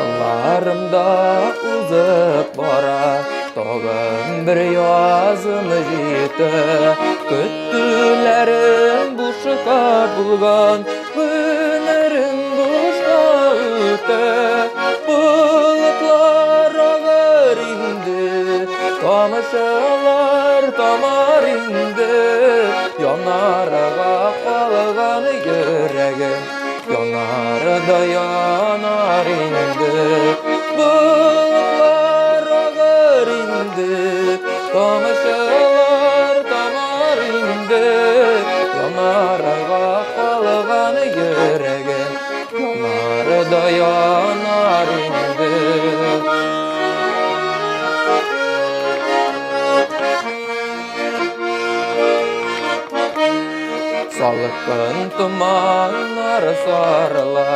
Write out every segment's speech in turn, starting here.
Yıllarımda uzak bara, tog'im bir yozim jeti. Küttülerim boşqa bulgan, günlerim boşqa öte. Bulutlar ağır indi, tomoshalar tomar indi. Yanaraga qalgan yüregim, yanarda yanar indi. Bulutlar ağır indi, tomoshalar tomar indi. Yanaraga qalgan yüregim, yanarda yanar indi. Salkın tumanlar sarıla,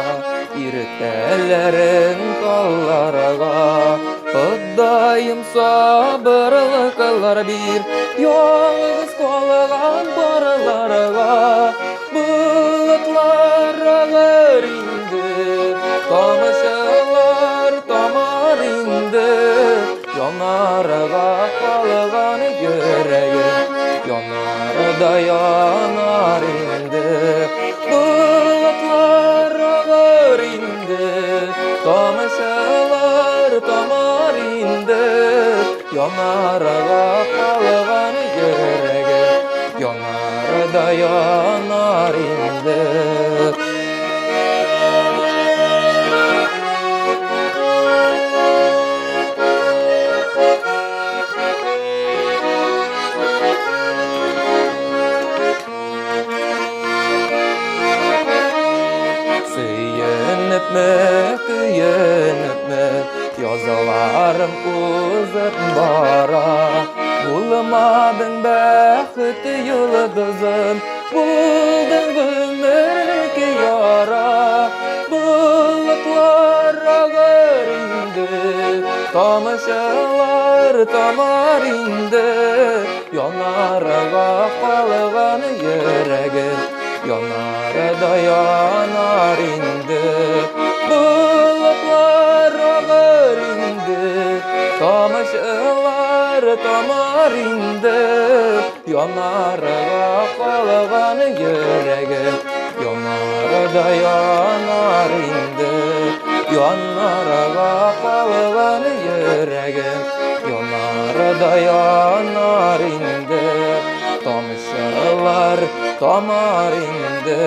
irtelerin kollarga. Kıddayım sabırlıklar bir, yalnız kolgan barlarga. Bulutlar ağır indi, tomoshalar tomar indi. Yanarga qalgan yüregim, yanarda yanar indi. Bulutlar ağır indi, tomoshalar tomar indi. Yanarga qalgan yüregim, yanarda yanar indi. Kıyınıpmı, yazılarım uzat bara. Bulmadın bəxti yıldızım, buldun ömürlük yara. Bulutlar ağır indi, tomoshalar tomar indi. Yanarga qalgan yüregim, yanarda yanar indi. Bulutlar ağır indi, tomoshalar tomar indi. Yanarga qalgan yüregim, yanarda yanar indi. Yanarga qalgan yüregim, yanarda yanar indi. Tomoshalar tomar indi.